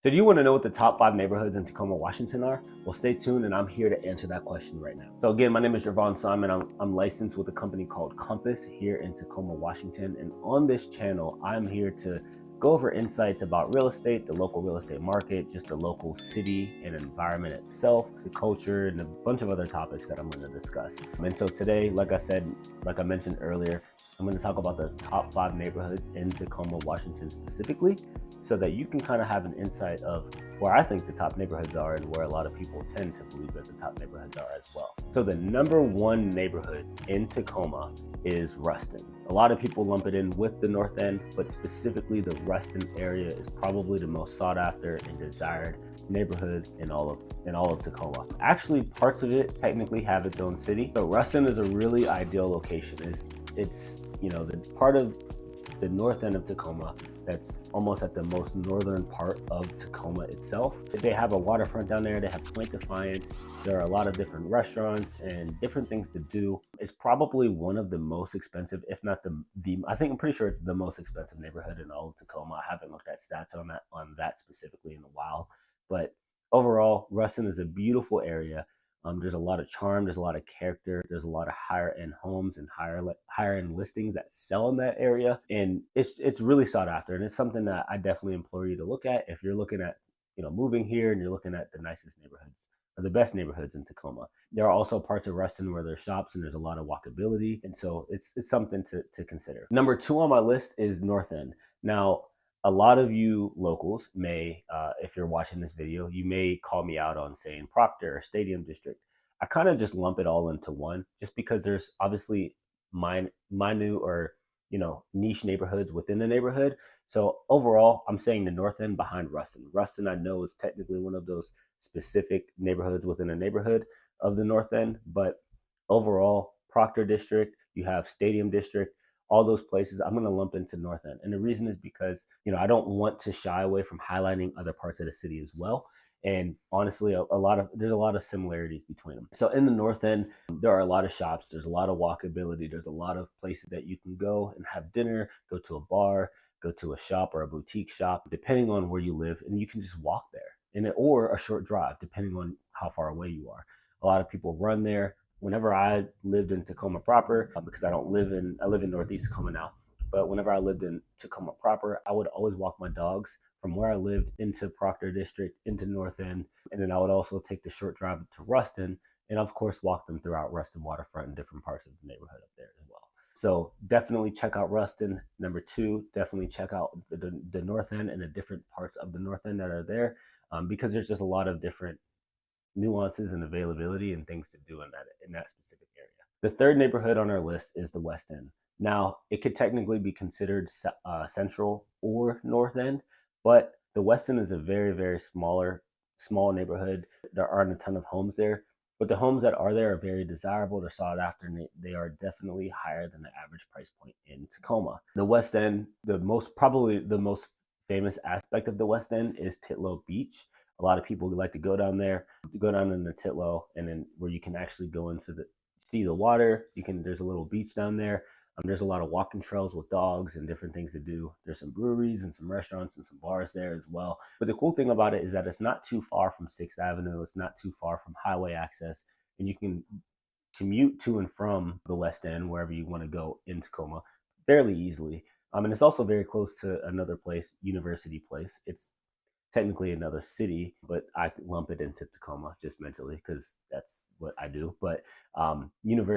So do you want to know what the top 5 neighborhoods in Tacoma, Washington are? Well, stay tuned and I'm here to answer that question right now. So again, my name is Gervon Simon. I'm licensed with a company called Compass here in Tacoma, Washington. And on this channel, I'm here to go over insights about real estate, the local real estate market, just the local city and environment itself, the culture, and a bunch of other topics that I'm going to discuss. And so today, like I mentioned earlier, I'm going to talk about the top 5 neighborhoods in Tacoma, Washington specifically, so that you can kind of have an insight of where I think the top neighborhoods are and where a lot of people tend to believe that the top neighborhoods are as well. So the number 1 neighborhood in Tacoma is Ruston. A lot of people lump it in with the North End, but specifically the Ruston area is probably the most sought after and desired neighborhood in all of Tacoma. Actually, parts of it technically have its own city. So Ruston is a really ideal location. It's the part of the north end of Tacoma that's almost at the most northern part of Tacoma itself. They have a waterfront down there. They have Point Defiance. There are a lot of different restaurants and different things to do. It's probably one of the most expensive, if not I'm pretty sure it's the most expensive neighborhood in all of Tacoma. I haven't looked at stats on that specifically in a while, but overall, Ruston is a beautiful area. There's a lot of charm, there's a lot of character, there's a lot of higher end homes and higher end listings that sell in that area, and it's really sought after, and it's something that I definitely implore you to look at if you're looking at moving here and you're looking at the nicest neighborhoods or the best neighborhoods in Tacoma. There are also parts of Ruston where there's shops and there's a lot of walkability, and so it's something to consider. Number 2 on my list is North End. Now, a lot of you locals may, if you're watching this video, you may call me out on saying Proctor or Stadium District. I kind of just lump it all into one, just because there's obviously minute or niche neighborhoods within the neighborhood. So overall, I'm saying the North End behind Ruston. Ruston, I know, is technically one of those specific neighborhoods within a neighborhood of the North End, but overall, Proctor District, you have Stadium District, all those places I'm going to lump into North End. And the reason is because, I don't want to shy away from highlighting other parts of the city as well. And honestly, there's a lot of similarities between them. So in the North End, there are a lot of shops. There's a lot of walkability. There's a lot of places that you can go and have dinner, go to a bar, go to a shop or a boutique shop, depending on where you live. And you can just walk there or a short drive, depending on how far away you are. A lot of people run there. Whenever I lived in Tacoma proper, because I live in Northeast Tacoma now, but whenever I lived in Tacoma proper, I would always walk my dogs from where I lived into Proctor District, into North End, and then I would also take the short drive to Ruston, and of course walk them throughout Ruston waterfront and different parts of the neighborhood up there as well. So definitely check out Ruston. Number 2, definitely check out the North End and the different parts of the North End that are there, because there's just a lot of different nuances and availability and things to do in that specific area. The 3rd neighborhood on our list is the West End. Now, it could technically be considered Central or North End, but the West End is a very, very small neighborhood. There aren't a ton of homes there, but the homes that are there are very desirable. They're sought after, and they are definitely higher than the average price point in Tacoma. The West End, probably the most famous aspect of the West End is TITLOW Beach. A lot of people like to go down there, go down in the TITLOW, and then where you can actually go into see the water. There's a little beach down there. There's a lot of walking trails with dogs and different things to do. There's some breweries and some restaurants and some bars there as well. But the cool thing about it is that it's not too far from 6th Avenue. It's not too far from highway access, and you can commute to and from the West End, wherever you want to go in Tacoma, fairly easily. And it's also very close to another place, University Place. It's technically another city, but I lump it into Tacoma just mentally because that's what I do. But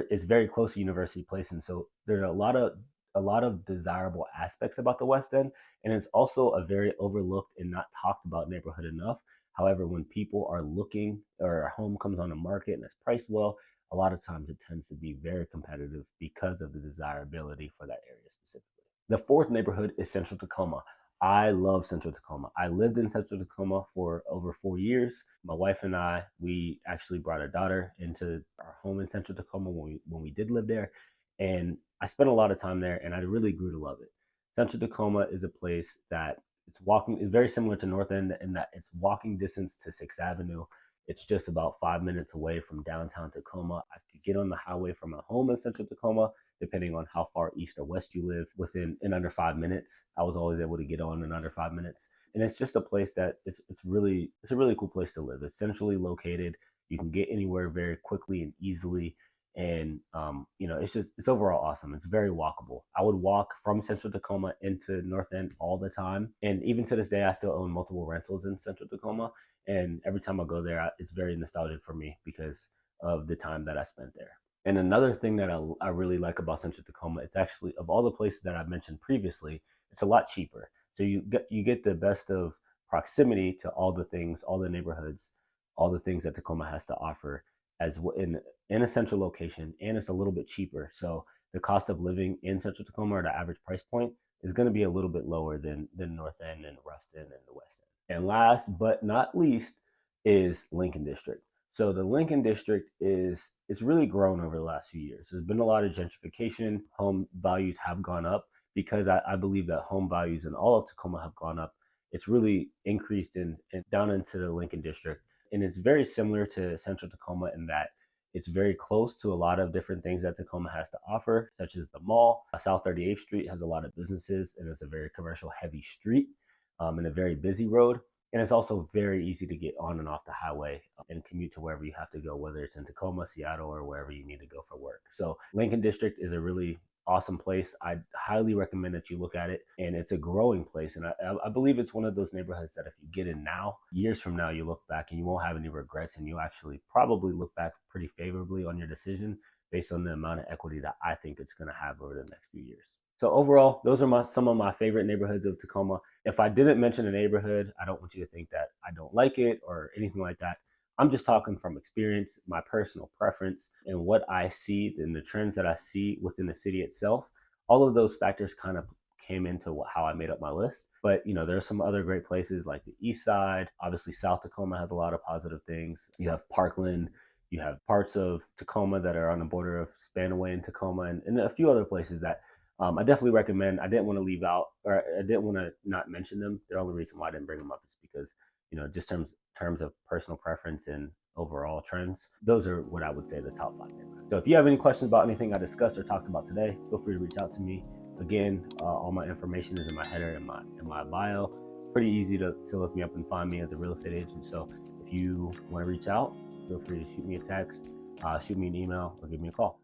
it's very close to University Place, and so there are a lot of desirable aspects about the West End, and it's also a very overlooked and not talked about neighborhood enough. However, when people are looking or a home comes on the market and it's priced well, a lot of times it tends to be very competitive because of the desirability for that area specifically. The 4th neighborhood is Central Tacoma. I love Central Tacoma. I lived in Central Tacoma for over 4 years. My wife and I, we actually brought our daughter into our home in Central Tacoma when we did live there. And I spent a lot of time there, and I really grew to love it. Central Tacoma is a place that it's very similar to North End in that it's walking distance to 6th Avenue. It's just about 5 minutes away from downtown Tacoma. I could get on the highway from my home in Central Tacoma depending on how far east or west you live. Within in under 5 minutes, I was always able to get on in under 5 minutes. And it's just a place that it's a really cool place to live. It's centrally located. You can get anywhere very quickly and easily. And it's overall awesome. It's very walkable. I would walk from Central Tacoma into North End all the time, and even to this day I still own multiple rentals in Central Tacoma, and every time I go there it's very nostalgic for me because of the time that I spent there. And another thing that I really like about Central Tacoma, it's actually, of all the places that I've mentioned previously, it's a lot cheaper. So you get the best of proximity to all the things, all the neighborhoods, all the things that Tacoma has to offer as in a central location, and it's a little bit cheaper. So the cost of living in Central Tacoma, or the average price point, is going to be a little bit lower than North End and Ruston and the West End. And last but not least is Lincoln District. So the Lincoln District it's really grown over the last few years. There's been a lot of gentrification. Home values have gone up because I believe that home values in all of Tacoma have gone up. It's really increased in down into the Lincoln District. And it's very similar to Central Tacoma in that it's very close to a lot of different things that Tacoma has to offer, such as the mall. South 38th Street has a lot of businesses, and it's a very commercial heavy street and a very busy road. And it's also very easy to get on and off the highway and commute to wherever you have to go, whether it's in Tacoma, Seattle, or wherever you need to go for work. So Lincoln District is a really awesome place. I highly recommend that you look at it, and it's a growing place. And I believe it's one of those neighborhoods that if you get in now, years from now, you look back and you won't have any regrets, and you'll actually probably look back pretty favorably on your decision based on the amount of equity that I think it's going to have over the next few years. So overall, those are some of my favorite neighborhoods of Tacoma. If I didn't mention a neighborhood, I don't want you to think that I don't like it or anything like that. I'm just talking from experience, my personal preference, and what I see, and the trends that I see within the city itself. All of those factors kind of came into how I made up my list. But there's some other great places like the East Side. Obviously, South Tacoma has a lot of positive ththings. You have Parkland. You have parts of Tacoma that are on the border of Spanaway and Tacoma, and a few other places that I definitely recommend. I didn't want to leave out, or I didn't want to not mention them. The only reason why I didn't bring them up is because just terms of personal preference and overall trends, those are what I would say the top 5 neighborhoods. So if you have any questions about anything I discussed or talked about today, feel free to reach out to me. Again, all my information is in my header and my bio. It's pretty easy to look me up and find me as a real estate agent. So if you want to reach out, feel free to shoot me a text, shoot me an email, or give me a call.